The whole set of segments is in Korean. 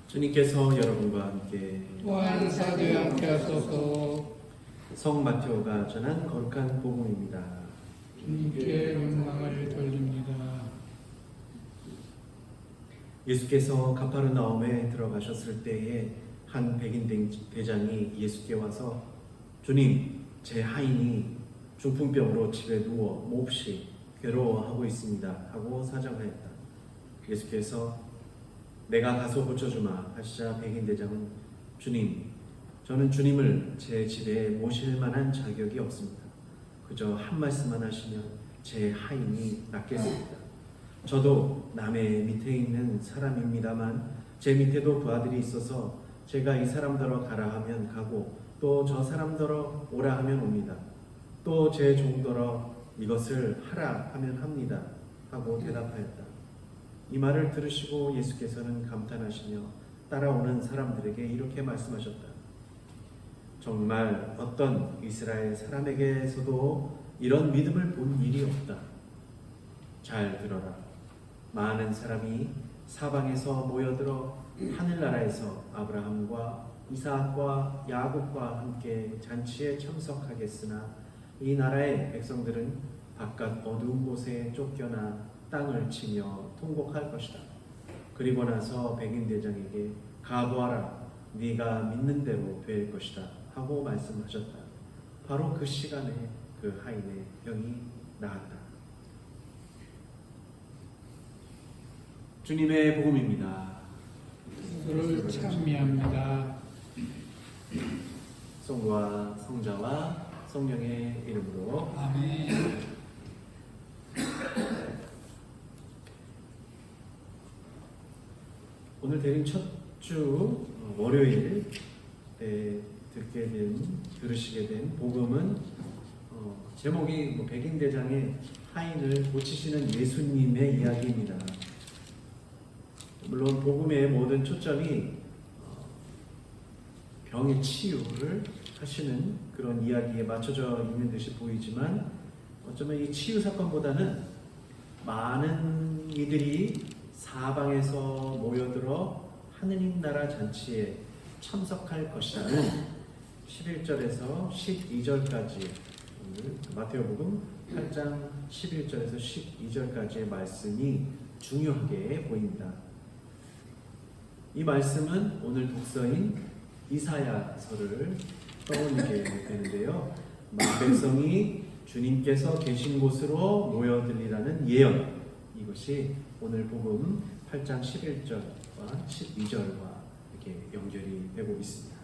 주님께서 여러분과 함께 완사되어 함께 하소서. 성 마테오가 전한 거룩한 복음입니다. 주님께 영광을 돌립니다. 예수께서 가파르나움에 들어가셨을 때에 한 백인 대장이 예수께 와서 주님, 제 하인이 중풍병으로 집에 누워 몹시 괴로워하고 있습니다 하고 사정하였다. 예수께서 내가 가서 고쳐주마 하시자 백인 대장은 주님, 저는 주님을 제 집에 모실 만한 자격이 없습니다. 그저 한 말씀만 하시면 제 하인이 낫겠습니다. 저도 남의 밑에 있는 사람입니다만 제 밑에도 부하들이 있어서 제가 이 사람더러 가라 하면 가고 또 저 사람더러 오라 하면 옵니다. 또 제 종더러 이것을 하라 하면 합니다 하고 대답하였다. 이 말을 들으시고 예수께서는 감탄하시며 따라오는 사람들에게 이렇게 말씀하셨다. 정말 어떤 이스라엘 사람에게서도 이런 믿음을 본 일이 없다. 잘 들어라. 많은 사람이 사방에서 모여들어 하늘나라에서 아브라함과 이삭과 야곱과 함께 잔치에 참석하겠으나 이 나라의 백성들은 바깥 어두운 곳에 쫓겨나 땅을 치며 통곡할 것이다. 그리고 나서 백인 대장에게 가보아라. 네가 믿는 대로 될 것이다 하고 말씀하셨다. 바로 그 시간에 그 하인의 병이 나았다. 주님의 복음입니다. 주를 찬미합니다. 성부와 성자와 성령의 이름으로 아멘. 오늘 대림 첫 주 월요일 때 들으시게 된 복음은 제목이 백인 대장의 하인을 고치시는 예수님의 이야기입니다. 물론 복음의 모든 초점이 병의 치유를 하시는 그런 이야기에 맞춰져 있는 듯이 보이지만 어쩌면 이 치유 사건보다는 많은 이들이 사방에서 모여들어 하느님 나라 잔치에 참석할 것이라는 11절에서 12절까지 오늘 마태복음 8장 11절에서 12절까지의 말씀이 중요하게 보입니다. 이 말씀은 오늘 독서인 이사야서를 떠올리게 되는데요. 백성이 주님께서 계신 곳으로 모여들리라는 예언, 이것이 오늘 복음 8장 11절과 12절과 이렇게 연결이 되고 있습니다.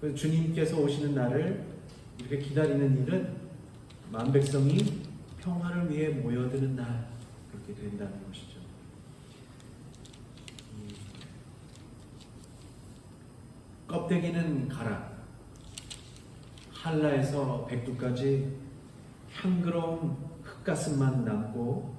그래서 주님께서 오시는 날을 이렇게 기다리는 일은 만백성이 평화를 위해 모여드는 날, 그렇게 된다는 것이죠. 껍데기는 가라. 한라에서 백두까지 향그러운 흙가슴만 남고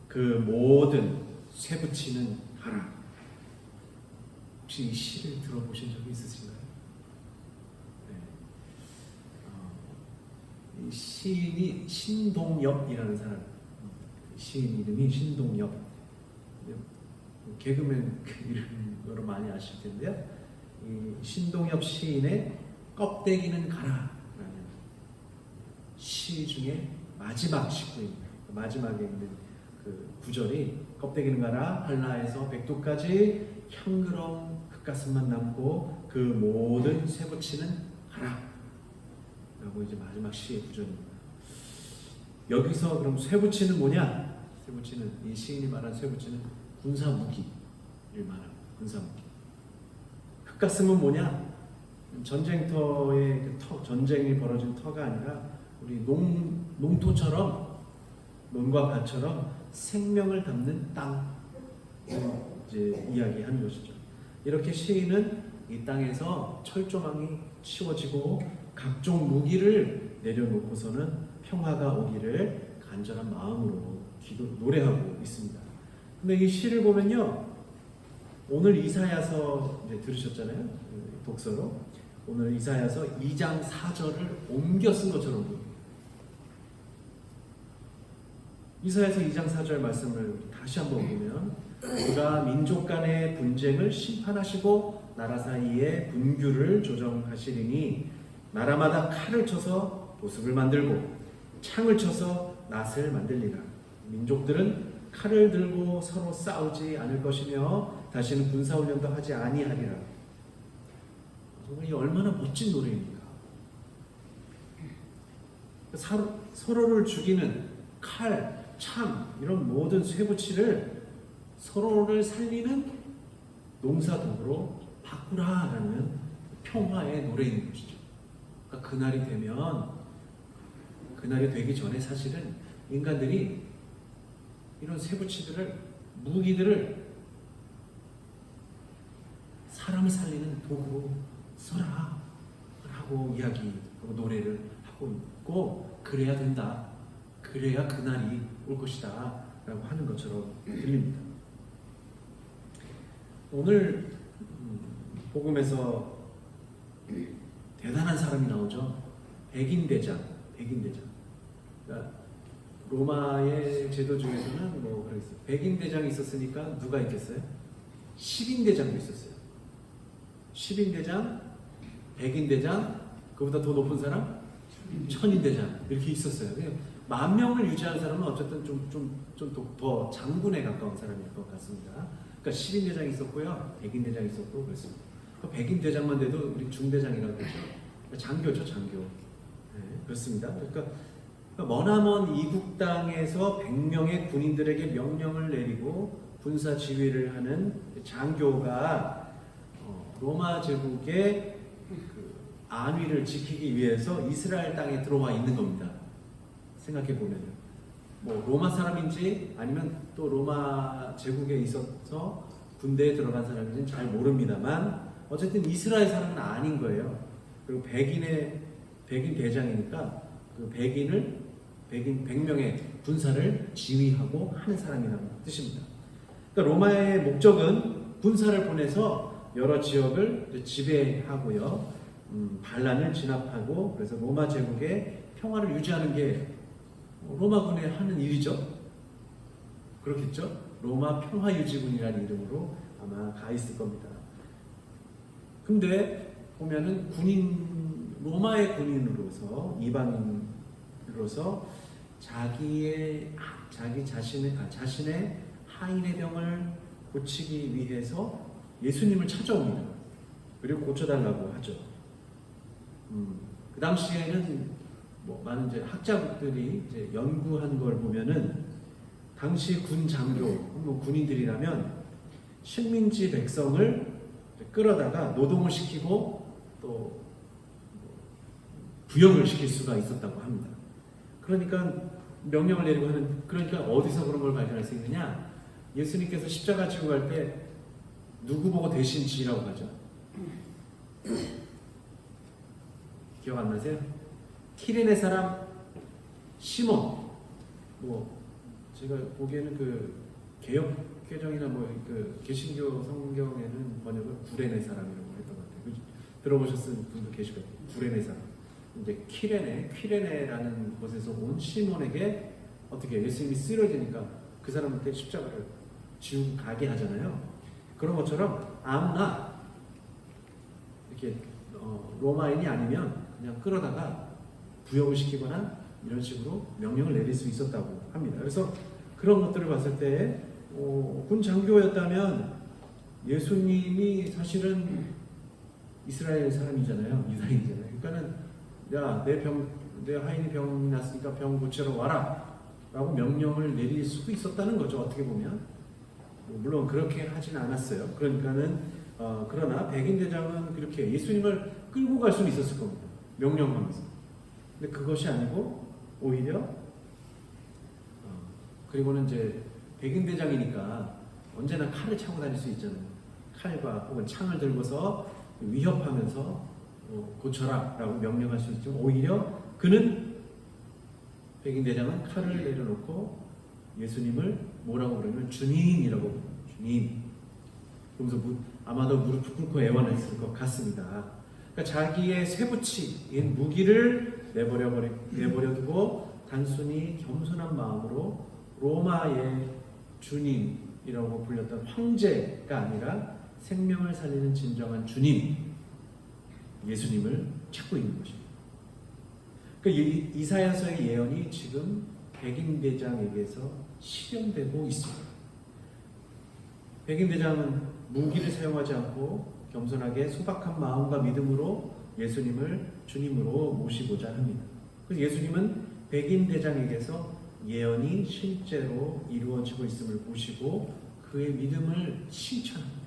그 모든 쇠붙이는 가라. 혹시 이 시를 들어보신 적이 있으신가요? 네. 이 시인이 신동엽이라는 사람. 시인 이름이 신동엽. 개그맨 이름으로 많이 아실 텐데요. 이 신동엽 시인의 껍데기는 가라라는 시 중에 마지막 시구입니다. 마지막에 있는 그 구절이 껍데기는 가라 한라에서 백두까지 향그러운 흙가슴만 남고 그 모든 쇠붙이는 가라 라고 이제 마지막 시의 구절입니다. 여기서 그럼 쇠붙이는 뭐냐? 쇠붙이는 이 시인이 말한 쇠붙이는 군사무기를 말합니다. 군사무기. 흙가슴은 뭐냐? 전쟁터의 그 터, 전쟁이 벌어진 터가 아니라 우리 농토처럼 논과 밭처럼 생명을 담는 땅 이제 이야기하는 것이죠. 이렇게 시인은 이 땅에서 철조망이 치워지고 각종 무기를 내려놓고서는 평화가 오기를 간절한 마음으로 노래하고 있습니다. 근데 이 시를 보면요, 오늘 이사야서 이제 들으셨잖아요. 독서로. 오늘 이사야서 2장 4절을 옮겨 쓴 것처럼 보입니다. 이사야서 2장 4절 말씀을 다시 한번 보면 그가 민족 간의 분쟁을 심판하시고 나라 사이의 분규를 조정하시리니 나라마다 칼을 쳐서 보습을 만들고 창을 쳐서 낫을 만들리라. 민족들은 칼을 들고 서로 싸우지 않을 것이며 다시는 군사훈련도 하지 아니하리라. 정말 이 얼마나 멋진 노래입니까? 서로를 죽이는 칼, 창 이런 모든 쇠붙이를 서로를 살리는 농사도구로 바꾸라라는 평화의 노래인 것이죠. 그러니까 그날이 되기 전에 사실은 인간들이 이런 쇠붙이들을, 무기들을 사람을 살리는 도구로 써라 라고 이야기하고 노래를 하고 있고, 그래야 된다, 그래야 그날이 올 것이다 라고 하는 것처럼 들립니다. 오늘 복음에서 대단한 사람이 나오죠. 백인대장. 그러니까 로마의 제도 중에서는 뭐 그랬어요. 백인대장이 있었으니까 누가 있겠어요? 10인대장도 있었어요. 10인대장, 백인대장, 그보다 더 높은 사람? 1000인대장 이렇게 있었어요. 10,000명을 유지하는 사람은 어쨌든 좀 더 장군에 가까운 사람일 것 같습니다. 그러니까 10인대장이 있었고요, 백인대장이 있었고 그랬습니다. 그 백인대장만 돼도 우리 중대장이라고 그러죠. 장교죠, 장교. 네, 그렇습니다. 그러니까 머나먼 이국 땅에서 100명의 군인들에게 명령을 내리고 군사 지휘를 하는 장교가 로마 제국의 그 안위를 지키기 위해서 이스라엘 땅에 들어와 있는 겁니다. 생각해 보면요. 뭐 로마 사람인지 아니면 또 로마 제국에 있어서 군대에 들어간 사람인지는 잘 모릅니다만 어쨌든 이스라엘 사람은 아닌 거예요. 그리고 백인 대장이니까 그 100명의 군사를 지휘하고 하는 사람이라는 뜻입니다. 그러니까 로마의 목적은 군사를 보내서 여러 지역을 지배하고요, 반란을 진압하고, 그래서 로마 제국의 평화를 유지하는 게 로마군이 하는 일이죠. 그렇겠죠? 로마 평화유지군이라는 이름으로 아마 가 있을 겁니다. 근데 보면은 로마의 군인으로서, 이방인으로서 자신의 하인의 병을 고치기 위해서 예수님을 찾아옵니다. 그리고 고쳐달라고 하죠. 그 당시에는 뭐 많은 이제 학자들이 이제 연구한 걸 보면은 당시 군 장교, 뭐 군인들이라면 식민지 백성을 끌어다가 노동을 시키고 또 부역을 시킬 수가 있었다고 합니다. 그러니까 명령을 내리고 하는, 그러니까 어디서 그런 걸 발견할 수 있느냐? 예수님께서 십자가 지고 갈 때 누구 보고 대신 지라고 하죠? 기억 안 나세요? 키레네 사람 시몬. 뭐 제가 보기에는 그 개역 개정이나 뭐 그 개신교 성경에는 번역을 구레네 사람이라고 했던 것 같아요. 들어보셨을 분도 계실 거예요. 구레네 사람. 이제 퀴레네라는 곳에서 온 시몬에게 어떻게 예수님이 쓰러지니까 그 사람한테 십자가를 지우고 가게 하잖아요. 그런 것처럼 아무나 이렇게 로마인이 아니면 그냥 끌어다가 부역을 시키거나 이런 식으로 명령을 내릴 수 있었다고 합니다. 그래서 그런 것들을 봤을 때 군 장교였다면 예수님이 사실은 이스라엘 사람이잖아요. 유다인이잖아요. 그러니까는 야, 내 하인이 병 났으니까 병 고치러 와라 라고 명령을 내릴 수도 있었다는 거죠. 어떻게 보면 물론 그렇게 하진 않았어요. 그러니까는 그러나 백인대장은 그렇게 예수님을 끌고 갈 수는 있었을 겁니다. 명령하면서. 근데 그것이 아니고 오히려 그리고는 이제 백인대장이니까 언제나 칼을 차고 다닐 수 있잖아요. 칼과 혹은 창을 들고서 위협하면서 고쳐라 라고 명령할 수 있지만 오히려 백인대장은 칼을 내려놓고 예수님을 뭐라고 그러면 주님이라고 부릅니다. 주님. 그러면서 아마도 무릎을 꿇고 애원했을 것 같습니다. 그러니까 자기의 쇠붙이인 무기를 내버려두고 단순히 겸손한 마음으로 로마의 주님 이라고 불렸던 황제가 아니라 생명을 살리는 진정한 주님, 예수님을 찾고 있는 것입니다. 그 이사야서의 예언이 지금 백인 대장에게서 실현되고 있습니다. 백인 대장은 무기를 사용하지 않고 겸손하게 소박한 마음과 믿음으로 예수님을 주님으로 모시고자 합니다. 그래서 예수님은 백인 대장에게서 예언이 실제로 이루어지고 있음을 보시고 그의 믿음을 칭찬합니다.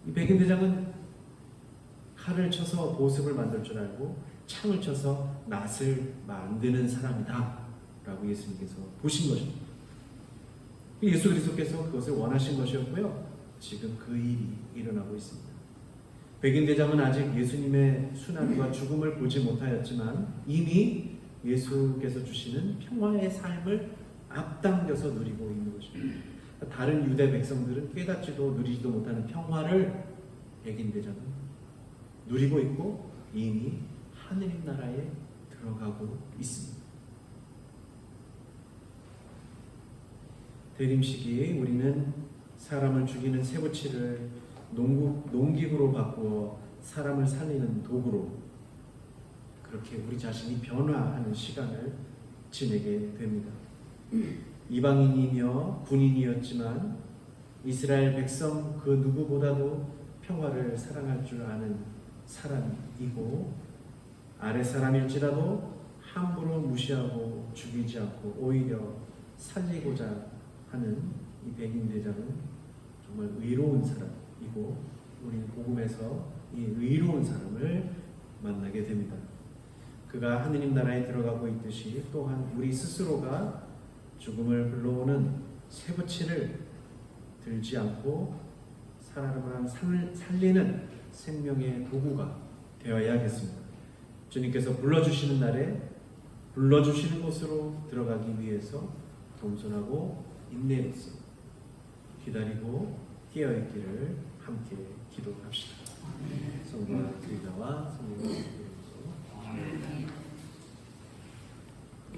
이 백인 대장은 칼을 쳐서 보습을 만들 줄 알고 창을 쳐서 낫을 만드는 사람이다 라고 예수님께서 보신 것입니다. 예수 그리스도께서 그것을 원하신 것이었고요. 지금 그 일이 일어나고 있습니다. 백인 대장은 아직 예수님의 순환과 죽음을 보지 못하였지만 이미 예수께서 주시는 평화의 삶을 앞당겨서 누리고 있는 것입니다. 다른 유대 백성들은 깨닫지도 누리지도 못하는 평화를 백인 대장은 누리고 있고 이미 하느님 나라에 들어가고 있습니다. 대림시기에 우리는 사람을 죽이는 쇠붙이를 농기구로 바꾸어 사람을 살리는 도구로 그렇게 우리 자신이 변화하는 시간을 지내게 됩니다. 이방인이며 군인이었지만 이스라엘 백성 그 누구보다도 평화를 사랑할 줄 아는 사람이고 아랫사람일지라도 함부로 무시하고 죽이지 않고 오히려 살리고자 하는 이 백인 대장은 정말 의로운 사람이고 우리는 복음에서 이 의로운 사람을 만나게 됩니다. 그가 하느님 나라에 들어가고 있듯이 또한 우리 스스로가 죽음을 불러오는 쇠붙이를 들지 않고 사람을 살리는 생명의 도구가 되어야겠습니다. 주님께서 불러주시는 날에 불러주시는 곳으로 들어가기 위해서 겸손하고 인내로서 기다리고 깨어있기를 함께